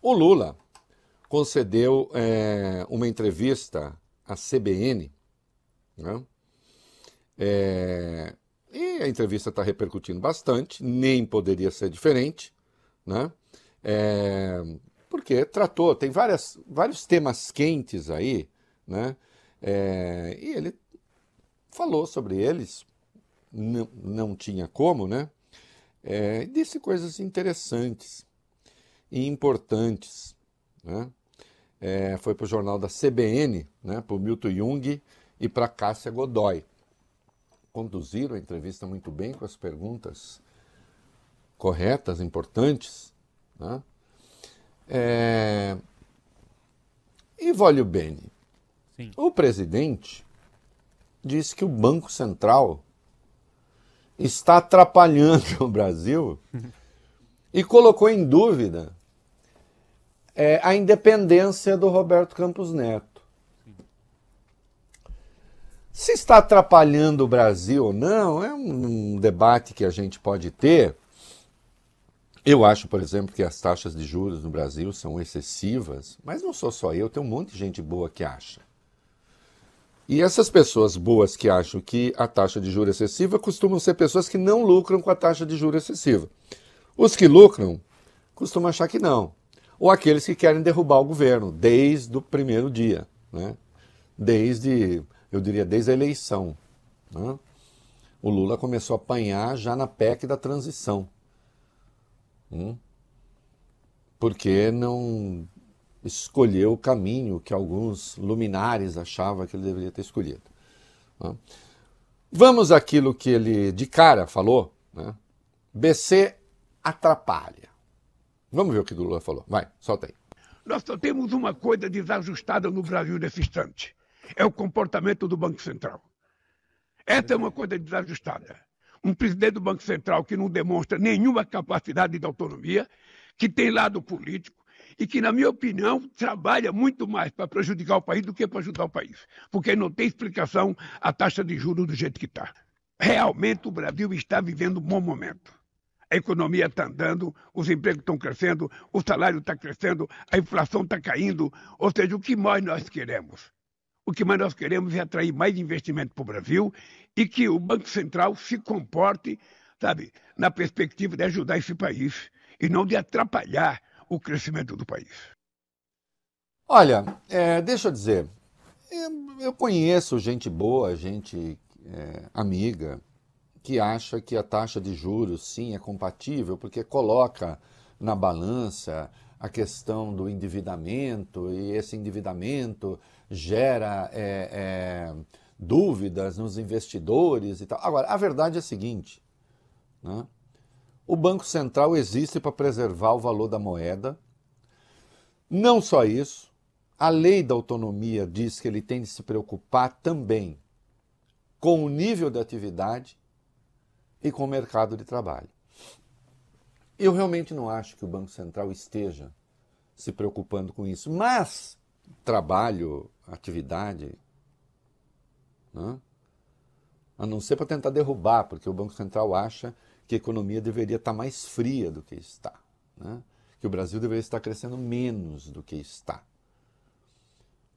O Lula concedeu uma entrevista à CBN, né? E a entrevista está repercutindo bastante, nem poderia ser diferente, né? Porque tratou, tem vários temas quentes aí, né? E ele falou sobre eles, não tinha como, né? Disse coisas interessantes e importantes, né? Foi para o jornal da CBN, né? Para o Milton Jung e para a Cássia Godoy. Conduziram a entrevista muito bem, com as perguntas corretas, importantes, né? E voglio bene. Sim. O presidente disse que o Banco Central está atrapalhando o Brasil e colocou em dúvida a independência do Roberto Campos Neto. Se está atrapalhando o Brasil ou não, é um debate que a gente pode ter. Eu acho, por exemplo, que as taxas de juros no Brasil são excessivas, mas não sou só eu, tem um monte de gente boa que acha. E essas pessoas boas que acham que a taxa de juros é excessiva costumam ser pessoas que não lucram com a taxa de juros excessiva. Os que lucram costumam achar que não. Ou aqueles que querem derrubar o governo desde o primeiro dia, né? Eu diria, desde a eleição, né? O Lula começou a apanhar já na PEC da transição. Porque não escolheu o caminho que alguns luminares achavam que ele deveria ter escolhido, né? Vamos àquilo que ele de cara falou, né? BC atrapalha. Vamos ver o que o Lula falou. Vai, solta aí. Nós só temos uma coisa desajustada no Brasil nesse instante. É o comportamento do Banco Central. Essa é uma coisa desajustada. Um presidente do Banco Central que não demonstra nenhuma capacidade de autonomia, que tem lado político e que, na minha opinião, trabalha muito mais para prejudicar o país do que para ajudar o país. Porque não tem explicação a taxa de juros do jeito que está. Realmente o Brasil está vivendo um bom momento. A economia está andando, os empregos estão crescendo, o salário está crescendo, a inflação está caindo. Ou seja, o que mais nós queremos? O que mais nós queremos é atrair mais investimento para o Brasil e que o Banco Central se comporte, sabe, na perspectiva de ajudar esse país e não de atrapalhar o crescimento do país. Olha, deixa eu dizer, eu conheço gente boa, gente amiga, que acha que a taxa de juros, sim, é compatível, porque coloca na balança a questão do endividamento, e esse endividamento gera dúvidas nos investidores e tal. Agora, a verdade é a seguinte, né? O Banco Central existe para preservar o valor da moeda. Não só isso, a lei da autonomia diz que ele tem de se preocupar também com o nível de atividade e com o mercado de trabalho. Eu realmente não acho que o Banco Central esteja se preocupando com isso, mas trabalho, atividade, né? A não ser para tentar derrubar, porque o Banco Central acha que a economia deveria estar mais fria do que está, né? Que o Brasil deveria estar crescendo menos do que está,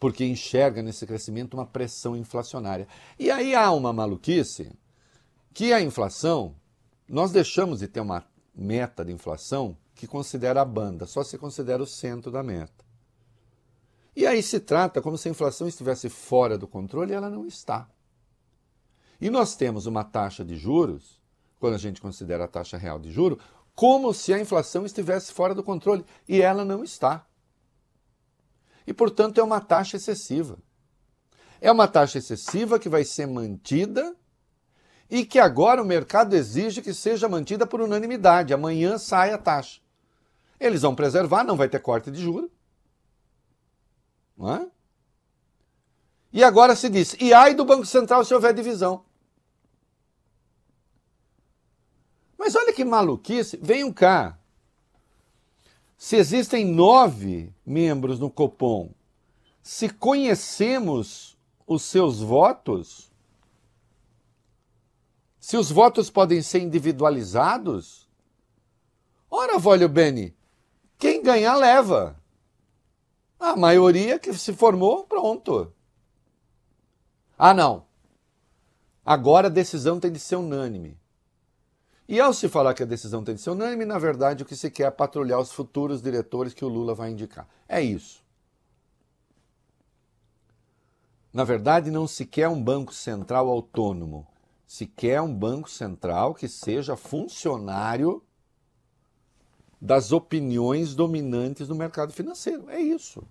porque enxerga nesse crescimento uma pressão inflacionária. E aí há uma maluquice que a inflação, nós deixamos de ter uma meta de inflação que considera a banda, só se considera o centro da meta. E aí se trata como se a inflação estivesse fora do controle e ela não está. E nós temos uma taxa de juros, quando a gente considera a taxa real de juros, como se a inflação estivesse fora do controle e ela não está. E, portanto, é uma taxa excessiva. É uma taxa excessiva que vai ser mantida e que agora o mercado exige que seja mantida por unanimidade. Amanhã sai a taxa. Eles vão preservar, não vai ter corte de juros. Não é? E agora se diz, e ai do Banco Central se houver divisão. Mas olha que maluquice, venham cá. Se existem 9 membros no Copom, se conhecemos os seus votos, se os votos podem ser individualizados, ora, voglio bene, Quem ganhar, leva. A maioria que se formou, pronto. Ah, não. Agora a decisão tem de ser unânime. E ao se falar que a decisão tem de ser unânime, na verdade o que se quer é patrulhar os futuros diretores que o Lula vai indicar. É isso. Na verdade, não se quer um banco central autônomo. Se quer um banco central que seja funcionário das opiniões dominantes do mercado financeiro. É isso.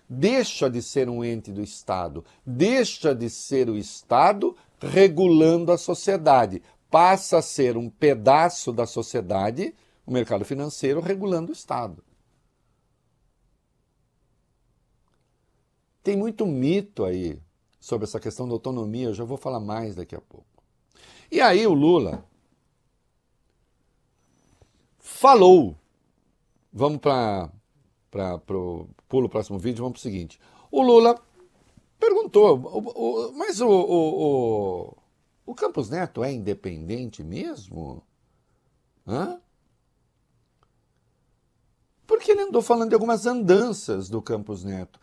Deixa de ser um ente do Estado. Deixa de ser o Estado regulando a sociedade. Passa a ser um pedaço da sociedade, o mercado financeiro, regulando o Estado. Tem muito mito aí sobre essa questão da autonomia, eu já vou falar mais daqui a pouco. E aí o Lula falou, vamos pulo o próximo vídeo, vamos para o seguinte. O Lula perguntou, mas o Campos Neto é independente mesmo? Hã? Porque ele andou falando de algumas andanças do Campos Neto.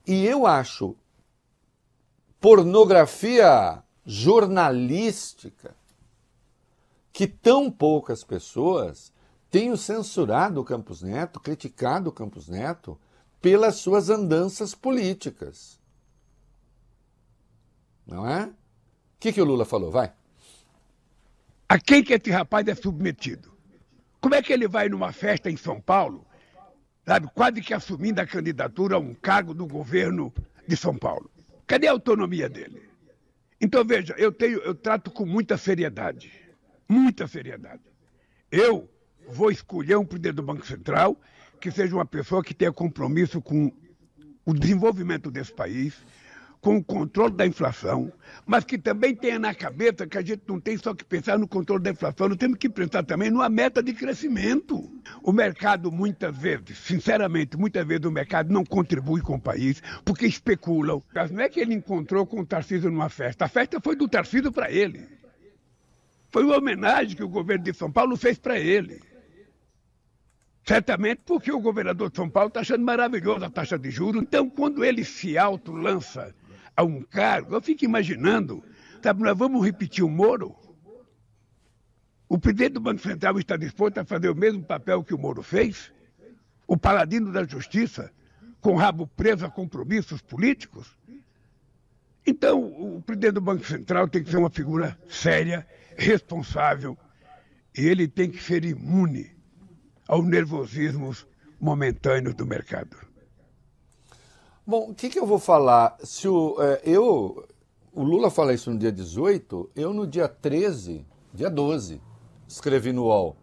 E eu acho pornografia jornalística que tão poucas pessoas tenham censurado o Campos Neto, criticado o Campos Neto pelas suas andanças políticas. Não é? O que o Lula falou? Vai. A quem que esse rapaz é submetido? Como é que ele vai numa festa em São Paulo, sabe, quase que assumindo a candidatura a um cargo do governo de São Paulo? Cadê a autonomia dele? Então, veja, eu trato com muita seriedade. Muita seriedade. Eu vou escolher um presidente do Banco Central que seja uma pessoa que tenha compromisso com o desenvolvimento desse país, com o controle da inflação, mas que também tenha na cabeça que a gente não tem só que pensar no controle da inflação, nós temos que pensar também numa meta de crescimento. O mercado, muitas vezes, sinceramente, muitas vezes o mercado não contribui com o país, porque especulam. Mas não é que ele encontrou com o Tarcísio numa festa, a festa foi do Tarcísio para ele. Foi uma homenagem que o governo de São Paulo fez para ele. Certamente porque o governador de São Paulo está achando maravilhosa a taxa de juros. Então, quando ele se autolança a um cargo, eu fico imaginando, sabe, nós vamos repetir o Moro? O presidente do Banco Central está disposto a fazer o mesmo papel que o Moro fez? O paladino da justiça, com o rabo preso a compromissos políticos? Então, o presidente do Banco Central tem que ser uma figura séria, responsável, e ele tem que ser imune aos nervosismos momentâneos do mercado. Bom, o que eu vou falar? Se o Lula fala isso no dia 18, eu no dia 13, dia 12, escrevi no UOL.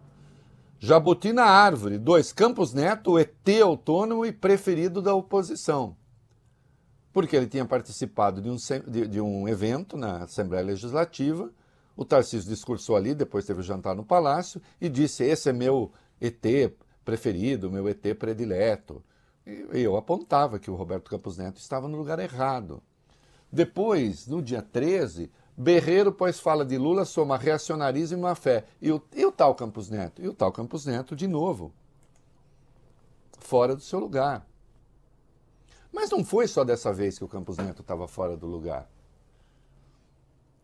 Jabuti na árvore. 2. Campos Neto, o ET autônomo e preferido da oposição. Porque ele tinha participado de um evento na Assembleia Legislativa, o Tarcísio discursou ali, depois teve o jantar no Palácio, e disse, esse é meu ET preferido, meu ET predileto. E eu apontava que o Roberto Campos Neto estava no lugar errado. Depois, no dia 13, Berreiro, pois fala de Lula, soma reacionarismo e má fé. E o tal Campos Neto? E o tal Campos Neto, de novo, fora do seu lugar. Mas não foi só dessa vez que o Campos Neto estava fora do lugar.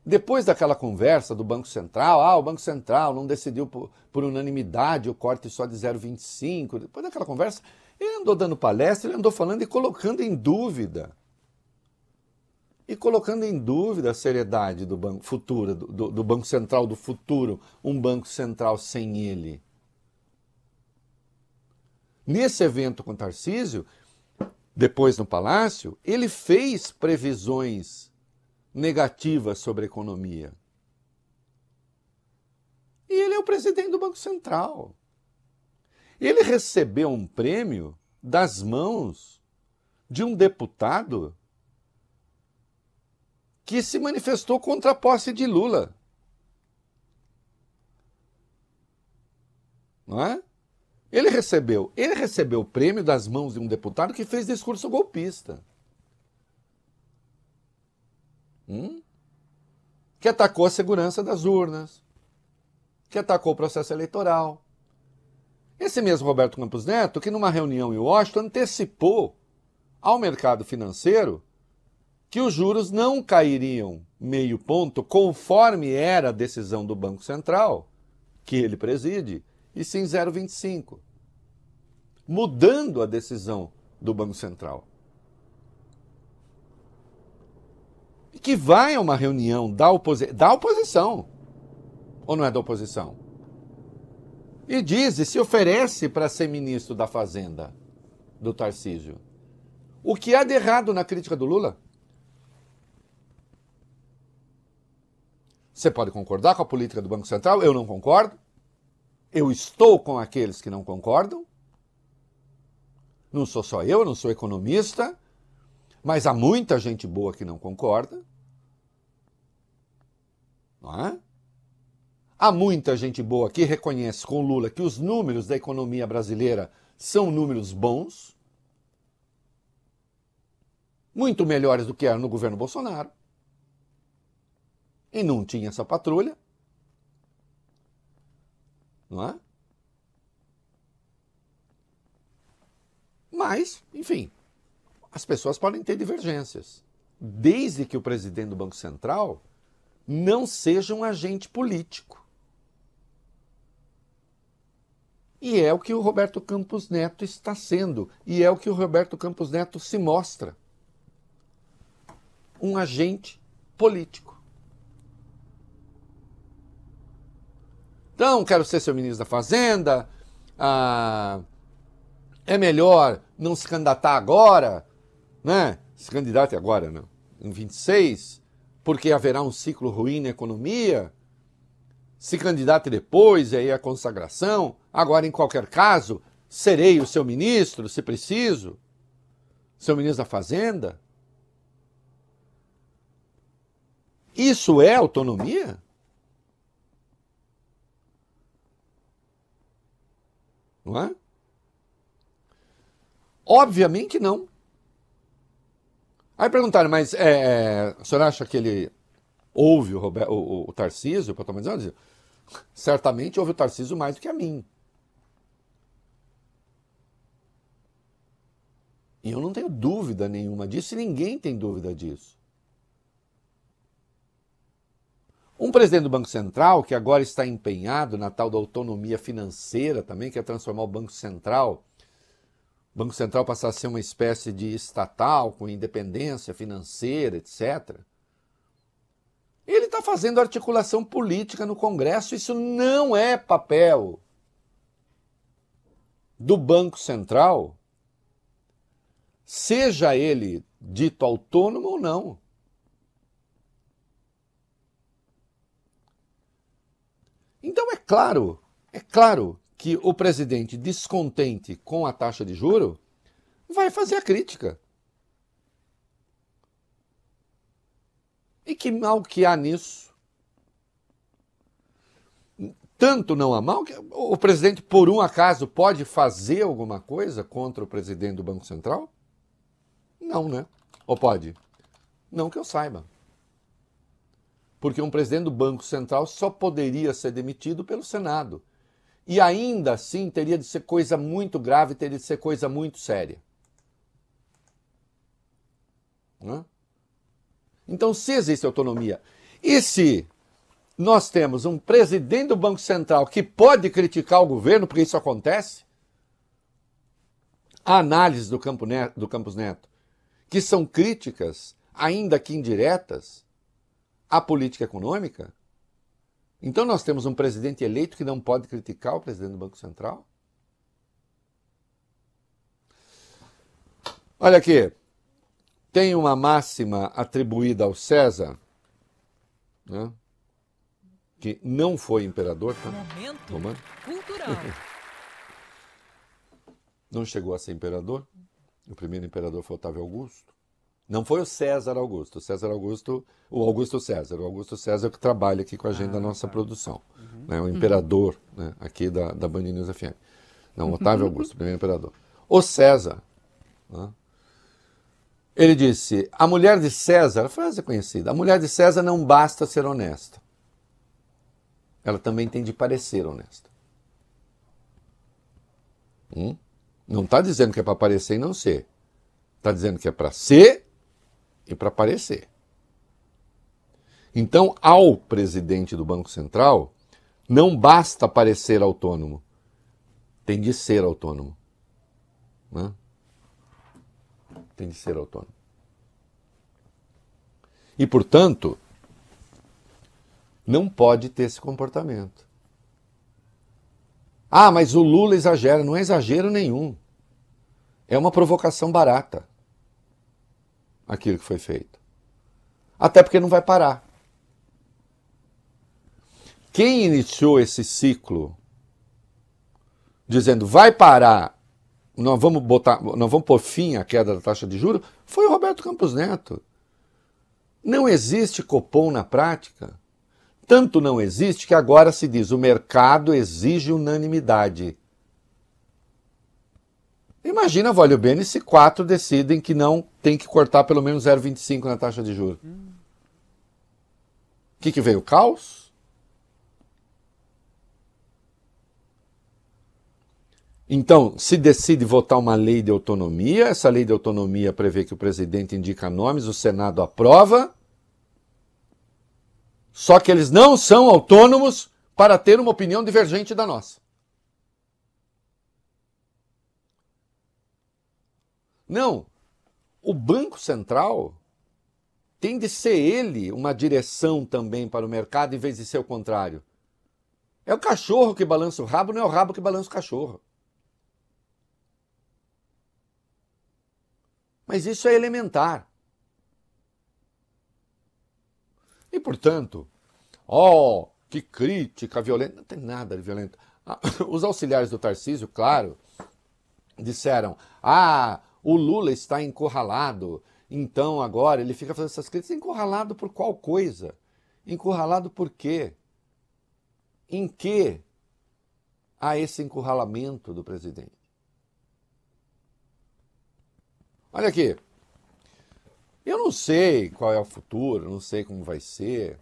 Depois daquela conversa do Banco Central, o Banco Central não decidiu por unanimidade o corte só de 0,25. Depois daquela conversa, ele andou dando palestra, ele andou falando e colocando em dúvida. E colocando em dúvida a seriedade do Banco Futuro, do Banco Central do futuro, um Banco Central sem ele. Nesse evento com Tarcísio, depois no Palácio, ele fez previsões negativas sobre a economia. E ele é o presidente do Banco Central. Ele recebeu um prêmio das mãos de um deputado que se manifestou contra a posse de Lula. Não é? Ele recebeu o prêmio das mãos de um deputado que fez discurso golpista. Que atacou a segurança das urnas, que atacou o processo eleitoral. Esse mesmo Roberto Campos Neto, que numa reunião em Washington antecipou ao mercado financeiro que os juros não cairiam meio ponto, conforme era a decisão do Banco Central, que ele preside, e sim 0,25, mudando a decisão do Banco Central. E que vai a uma reunião da oposição, ou não é da oposição? E diz, e se oferece para ser ministro da Fazenda, do Tarcísio. O que há de errado na crítica do Lula? Você pode concordar com a política do Banco Central, eu não concordo. Eu estou com aqueles que não concordam. Não sou só eu não sou economista, mas há muita gente boa que não concorda. Não é? Há muita gente boa que reconhece com Lula que os números da economia brasileira são números bons, muito melhores do que eram no governo Bolsonaro. E não tinha essa patrulha. Não é? Mas, enfim, as pessoas podem ter divergências, desde que o presidente do Banco Central não seja um agente político. E é o que o Roberto Campos Neto está sendo, e é o que o Roberto Campos Neto se mostra. Um agente político. Então, quero ser seu ministro da Fazenda, é melhor não se candidatar agora, né? Se candidate agora, não, em 26, porque haverá um ciclo ruim na economia. Se candidate depois, e aí a consagração. Agora, em qualquer caso, serei o seu ministro, se preciso, seu ministro da Fazenda. Isso é autonomia? Não é? Obviamente não. Aí perguntaram, mas a senhora acha que ele ouve o Tarcísio, para tomar decisão? Certamente ouve o Tarcísio mais do que a mim. E eu não tenho dúvida nenhuma disso, e ninguém tem dúvida disso. Um presidente do Banco Central, que agora está empenhado na tal da autonomia financeira também, que é transformar o Banco Central passar a ser uma espécie de estatal, com independência financeira, etc. Ele está fazendo articulação política no Congresso, isso não é papel do Banco Central, seja ele dito autônomo ou não. Então é claro que o presidente descontente com a taxa de juro vai fazer a crítica. E que mal que há nisso? Tanto não há mal que o presidente, por um acaso, pode fazer alguma coisa contra o presidente do Banco Central? Não, né? Ou pode? Não que eu saiba. Porque um presidente do Banco Central só poderia ser demitido pelo Senado. E ainda assim teria de ser coisa muito grave, teria de ser coisa muito séria. Né? Então, se existe autonomia, e se nós temos um presidente do Banco Central que pode criticar o governo, porque isso acontece, a análise do Campos Neto, que são críticas, ainda que indiretas, à política econômica, então nós temos um presidente eleito que não pode criticar o presidente do Banco Central? Olha aqui, tem uma máxima atribuída ao César, né, que não foi imperador, tá? Momento Romano. cultural. Não chegou a ser imperador. O primeiro imperador foi Otávio Augusto. Não foi o César Augusto. O Augusto César é o que trabalha aqui com a gente da nossa produção. Né, o imperador, né, aqui da Band News FM. Não, Otávio Augusto, primeiro imperador. O César, né, ele disse, a mulher de César, a frase é conhecida, a mulher de César não basta ser honesta. Ela também tem de parecer honesta. Não está dizendo que é para aparecer e não ser. Está dizendo que é para ser e para aparecer. Então, ao presidente do Banco Central, não basta parecer autônomo, tem de ser autônomo. Né? Tem de ser autônomo. E, portanto, não pode ter esse comportamento. Ah, mas o Lula exagera. Não é exagero nenhum. É uma provocação barata aquilo que foi feito. Até porque não vai parar. Quem iniciou esse ciclo dizendo vai parar, nós vamos pôr fim à queda da taxa de juros, foi o Roberto Campos Neto. Não existe Copom na prática. Tanto não existe que agora se diz o mercado exige unanimidade. Imagina, Vólio Bene, se 4 decidem que não tem que cortar pelo menos 0,25 na taxa de juros. O que veio? O caos? Então, se decide votar uma lei de autonomia, essa lei de autonomia prevê que o presidente indica nomes, o Senado aprova, só que eles não são autônomos para ter uma opinião divergente da nossa. Não, o Banco Central tem de ser ele uma direção também para o mercado em vez de ser o contrário. É o cachorro que balança o rabo, não é o rabo que balança o cachorro. Mas isso é elementar. E, portanto, que crítica violenta. Não tem nada de violento. Os auxiliares do Tarcísio, claro, disseram, o Lula está encurralado, então agora ele fica fazendo essas críticas. Encurralado por qual coisa? Encurralado por quê? Em que há esse encurralamento do presidente? Olha aqui, eu não sei qual é o futuro, não sei como vai ser.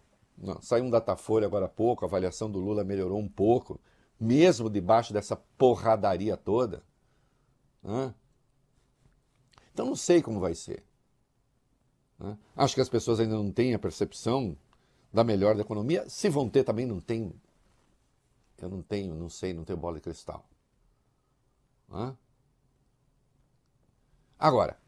Saiu um Datafolha agora há pouco, a avaliação do Lula melhorou um pouco, mesmo debaixo dessa porradaria toda. Então não sei como vai ser. Acho que as pessoas ainda não têm a percepção da melhora da economia. Se vão ter também, não tem. Eu não tenho, não sei, não tenho bola de cristal. Agora,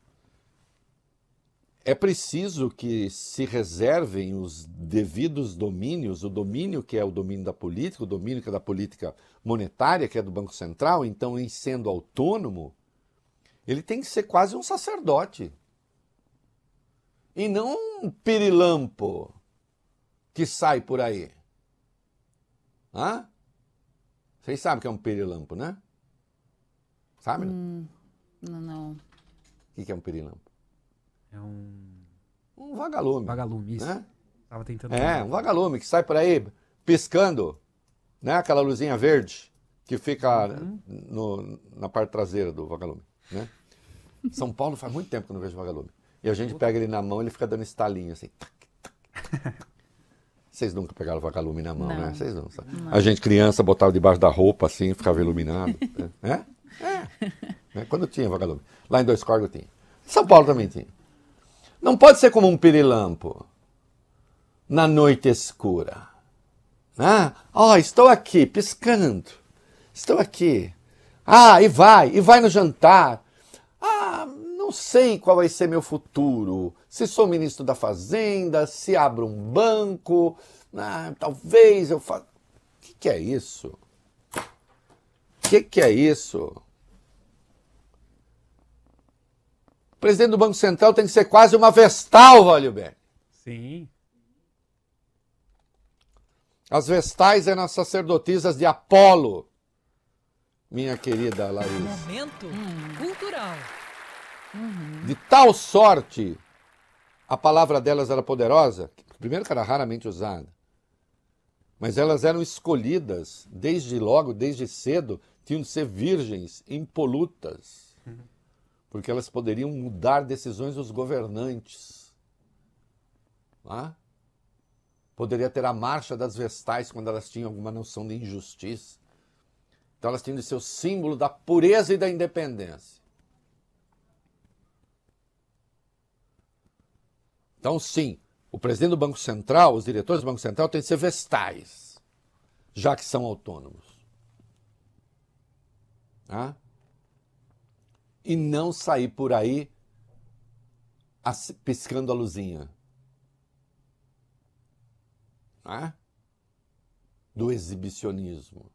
é preciso que se reservem os devidos domínios, o domínio que é o domínio da política, o domínio que é da política monetária, que é do Banco Central. Então, em sendo autônomo, ele tem que ser quase um sacerdote. E não um pirilampo que sai por aí. Vocês sabem o que é um pirilampo, né? Sabe? Não. O que é um pirilampo? É um vagalume. Vagalume, isso. Né? Tava tentando. Um vagalume que sai por aí piscando, né? Aquela luzinha verde que fica na parte traseira do vagalume, né? São Paulo faz muito tempo que eu não vejo vagalume. E a gente pega ele na mão e ele fica dando estalinho assim. Vocês nunca pegaram vagalume na mão, Não. né? Vocês não. Não. A gente, criança, botava debaixo da roupa assim e ficava iluminado. Né? Quando tinha vagalume. Lá em Dois Córregos tinha. São Paulo também tinha. Não pode ser como um pirilampo na noite escura. Estou aqui piscando. Estou aqui. E vai no jantar. Não sei qual vai ser meu futuro. Se sou ministro da Fazenda, se abro um banco, talvez eu faça. O que é isso? O que é isso? O presidente do Banco Central tem que ser quase uma vestal, Vólio Bene. Sim. As vestais eram as sacerdotisas de Apolo, minha querida Larissa. Momento cultural. De tal sorte, a palavra delas era poderosa, primeiro que era raramente usada, mas elas eram escolhidas desde cedo, tinham de ser virgens, impolutas, porque elas poderiam mudar decisões dos governantes. Poderia ter a marcha das vestais quando elas tinham alguma noção de injustiça. Então elas têm de ser o símbolo da pureza e da independência. Então, sim, o presidente do Banco Central, os diretores do Banco Central têm de ser vestais, já que são autônomos. Tá? E não sair por aí piscando a luzinha. Tá? Do exibicionismo.